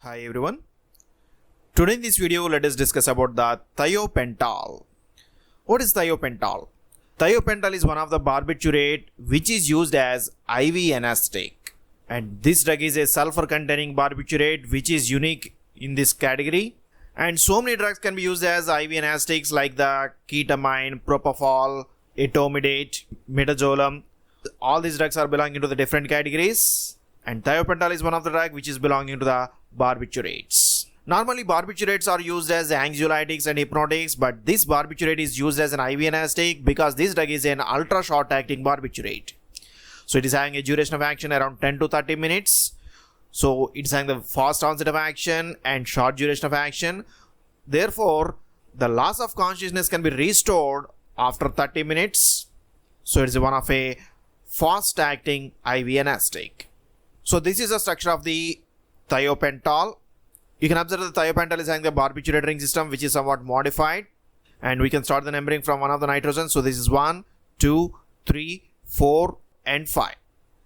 Hi everyone. Today in this video, let us discuss about the thiopental. What is thiopental? Thiopental is one of the barbiturate which is used as IV anesthetic. And this drug is a sulfur-containing barbiturate which is unique in this category. And so many drugs can be used as IV anesthetics like the ketamine, propofol, etomidate, midazolam. All these drugs are belonging to the different categories. And thiopental is one of the drugs which is belonging to the barbiturates. Normally barbiturates are used as anxiolytics and hypnotics, but this barbiturate is used as an IV anesthetic because this drug is an ultra short acting barbiturate. So it is having a duration of action around 10 to 30 minutes. So it's having the fast onset of action and short duration of action. Therefore, the loss of consciousness can be restored after 30 minutes. So it is one of a fast acting IV anesthetic. So this is the structure of the thiopental. You can observe the thiopental is having the barbiturate ring system which is somewhat modified, and we can start the numbering from one of the nitrogens. So this is 1, 2, 3, 4 and 5.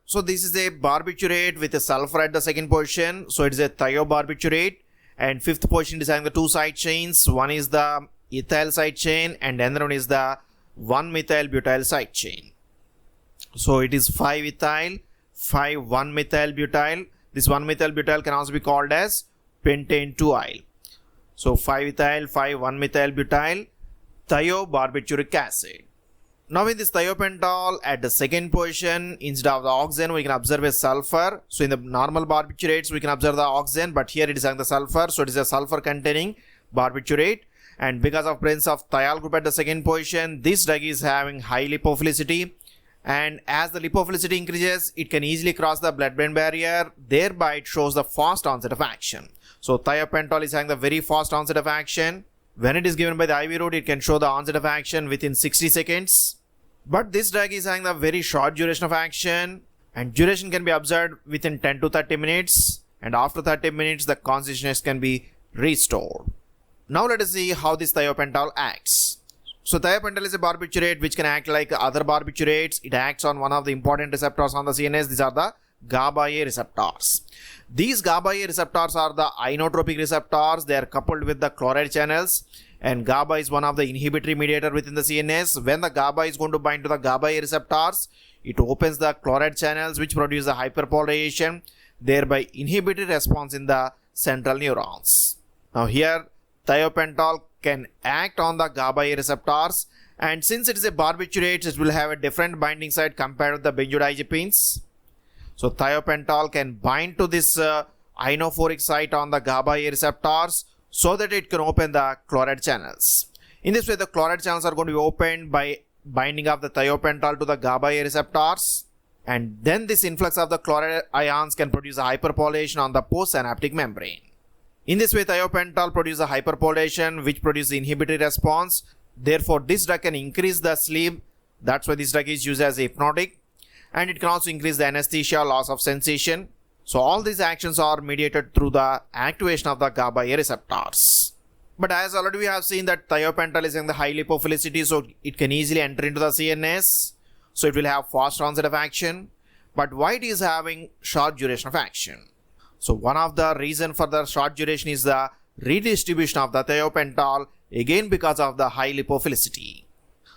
So this is a barbiturate with a sulfur at the second position. So it is a thiobarbiturate, and fifth position is having the two side chains. One is the ethyl side chain and another one is the 1-methyl-butyl side chain. So it is 5-ethyl, 5-1-methyl-butyl. This 1-methyl-butyl can also be called as pentane 2-yle. So 5-ethyl, 5-1-methyl-butyl, thiobarbituric acid. Now in this thiopental at the second position, instead of the oxygen, we can observe a sulfur. So in the normal barbiturates, we can observe the oxygen, but here it is having the sulfur. So it is a sulfur containing barbiturate. And because of presence of thiol group at the second position, this drug is having high lipophilicity. And as the lipophilicity increases, it can easily cross the blood-brain barrier. Thereby, it shows the fast onset of action. So thiopental is having the very fast onset of action. When it is given by the IV route, it can show the onset of action within 60 seconds. But this drug is having the very short duration of action, and duration can be observed within 10 to 30 minutes. And after 30 minutes, the consciousness can be restored. Now let us see how this thiopental acts. So thiopental is a barbiturate which can act like other barbiturates. It acts on one of the important receptors on the CNS. These are the GABA-A receptors. These GABA-A receptors are the inotropic receptors. They are coupled with the chloride channels, and GABA is one of the inhibitory mediator within the CNS. When the GABA is going to bind to the GABA-A receptors, it opens the chloride channels which produce the hyperpolarization, thereby inhibitory response in the central neurons. Now here thiopental can act on the GABA-A receptors, and since it is a barbiturate, it will have a different binding site compared to the benzodiazepines. So thiopental can bind to this ionophoric site on the GABA-A receptors so that it can open the chloride channels. In this way, the chloride channels are going to be opened by binding of the thiopental to the GABA-A receptors, and then this influx of the chloride ions can produce a hyperpolarization on the postsynaptic membrane. In this way, thiopental produces a hyperpolarization which produces inhibitory response. Therefore, this drug can increase the sleep. That's why this drug is used as a hypnotic. And it can also increase the anesthesia, loss of sensation. So all these actions are mediated through the activation of the GABA-A receptors. But as already we have seen that thiopental is in the high lipophilicity, so it can easily enter into the CNS. So it will have fast onset of action. But why it is having short duration of action? So one of the reason for the short duration is the redistribution of the thiopental, again because of the high lipophilicity.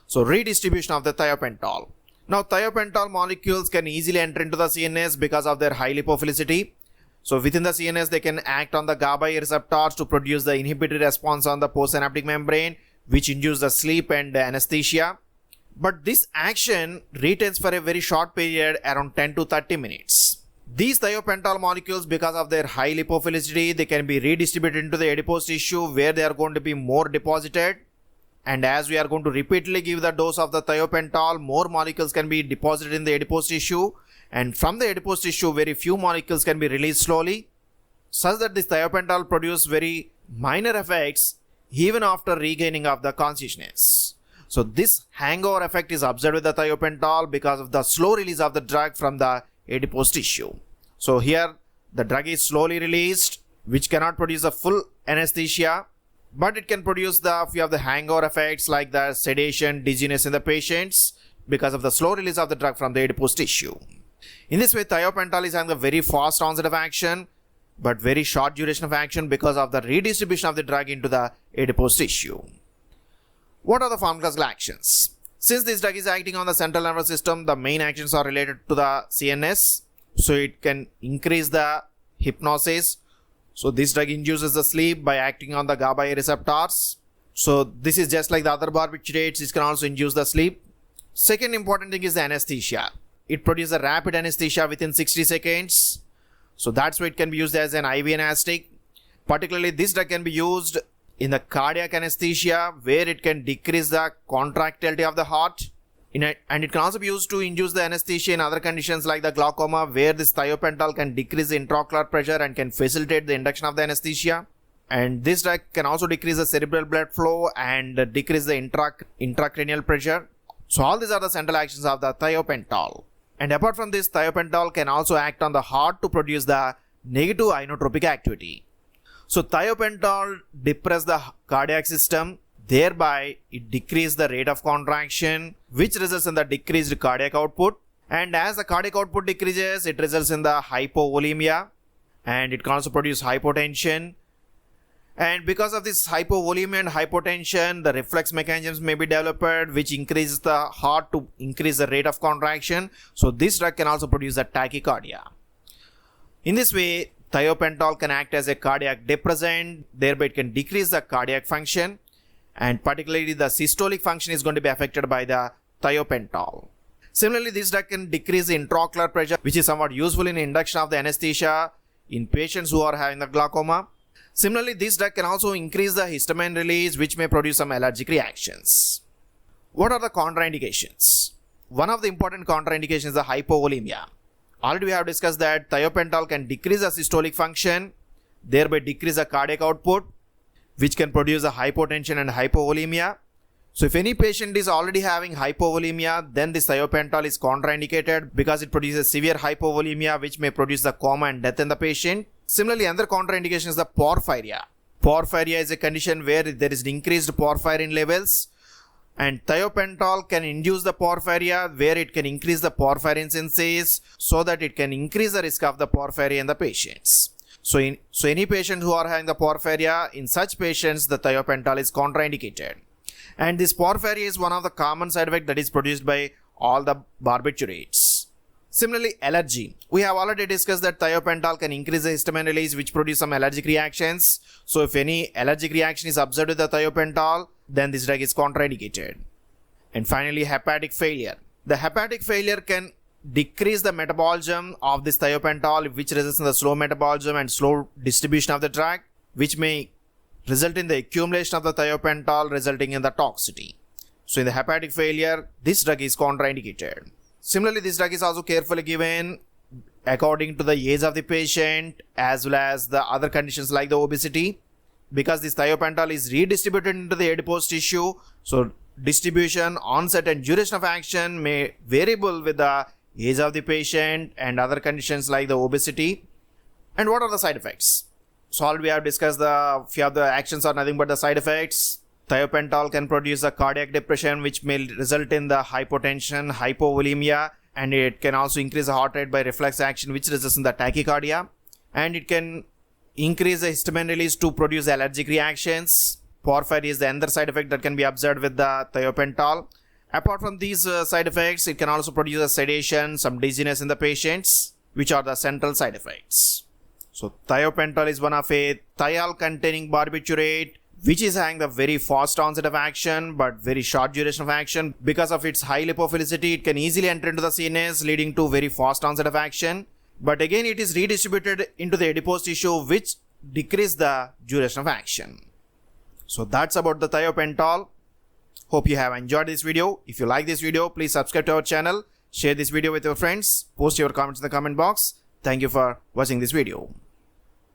So redistribution of the thiopental. Now thiopental molecules can easily enter into the CNS because of their high lipophilicity. So within the CNS, they can act on the GABA-A receptors to produce the inhibitory response on the postsynaptic membrane, which induce the sleep and anesthesia. But this action retains for a very short period, around 10 to 30 minutes. These thiopental molecules, because of their high lipophilicity, they can be redistributed into the adipose tissue where they are going to be more deposited. And as we are going to repeatedly give the dose of the thiopental, more molecules can be deposited in the adipose tissue. And from the adipose tissue, very few molecules can be released slowly, such that this thiopental produce very minor effects even after regaining of the consciousness. So this hangover effect is observed with the thiopental because of the slow release of the drug from the adipose tissue. So here the drug is slowly released, which cannot produce a full anesthesia, but it can produce the few of the hangover effects like the sedation, dizziness in the patients because of the slow release of the drug from the adipose tissue. In this way, thiopental is having a very fast onset of action, but very short duration of action because of the redistribution of the drug into the adipose tissue. What are the pharmacological actions? Since this drug is acting on the central nervous system, the main actions are related to the CNS. So it can increase the hypnosis. So this drug induces the sleep by acting on the GABA receptors. So this is just like the other barbiturates, it can also induce the sleep. Second important thing is the anesthesia. It produces a rapid anesthesia within 60 seconds. So that's why it can be used as an IV anesthetic. Particularly this drug can be used in the cardiac anesthesia where it can decrease the contractility of the heart. And it can also be used to induce the anesthesia in other conditions like the glaucoma where this thiopental can decrease the intraocular pressure and can facilitate the induction of the anesthesia. And this drug can also decrease the cerebral blood flow and decrease the intracranial pressure. So all these are the central actions of the thiopental. And apart from this, thiopental can also act on the heart to produce the negative inotropic activity. So thiopental depresses the cardiac system, thereby it decreases the rate of contraction, which results in the decreased cardiac output. And as the cardiac output decreases, it results in the hypovolemia, and it can also produce hypotension. And because of this hypovolemia and hypotension, the reflex mechanisms may be developed which increases the heart to increase the rate of contraction. So this drug can also produce a tachycardia. In this way, thiopental can act as a cardiac depressant, thereby it can decrease the cardiac function, and particularly the systolic function is going to be affected by the thiopental. Similarly, this drug can decrease the intraocular pressure, which is somewhat useful in induction of the anesthesia in patients who are having the glaucoma. Similarly, this drug can also increase the histamine release, which may produce some allergic reactions. What are the contraindications? One of the important contraindications is the hypovolemia. Already we have discussed that thiopental can decrease the systolic function, thereby decrease the cardiac output, which can produce a hypotension and hypovolemia. So if any patient is already having hypovolemia, then this thiopental is contraindicated because it produces severe hypovolemia, which may produce the coma and death in the patient. Similarly, another contraindication is the porphyria. Porphyria is a condition where there is increased porphyrin levels, and thiopental can induce the porphyria where it can increase the porphyrin synthesis so that it can increase the risk of the porphyria in the patients. So any patient who are having the porphyria, in such patients the thiopental is contraindicated. And this porphyria is one of the common side effects that is produced by all the barbiturates. Similarly, allergy. We have already discussed that thiopental can increase the histamine release, which produce some allergic reactions. So if any allergic reaction is observed with the thiopental, then this drug is contraindicated. And finally, hepatic failure. The hepatic failure can decrease the metabolism of this thiopental, which results in the slow metabolism and slow distribution of the drug, which may result in the accumulation of the thiopental, resulting in the toxicity. So in the hepatic failure, this drug is contraindicated. Similarly, this drug is also carefully given according to the age of the patient as well as the other conditions like the obesity, because this thiopental is redistributed into the adipose tissue. So distribution, onset and duration of action may variable with the age of the patient and other conditions like the obesity. And what are the side effects? So already we have discussed the few of the actions are nothing but the side effects. Thiopental can produce a cardiac depression, which may result in the hypotension, hypovolemia, and it can also increase the heart rate by reflex action, which results in the tachycardia. And it can increase the histamine release to produce allergic reactions. Porphyria is the other side effect that can be observed with the thiopental. Apart from these side effects, it can also produce a sedation, some dizziness in the patients, which are the central side effects. So thiopental is one of a thiol containing barbiturate, which is having the very fast onset of action but very short duration of action. Because of its high lipophilicity, it can easily enter into the CNS, leading to very fast onset of action. But again, it is redistributed into the adipose tissue, which decrease the duration of action. So that's about the thiopental. Hope you have enjoyed this video. If you like this video, please subscribe to our channel, share this video with your friends, post your comments in the comment box. Thank you for watching this video.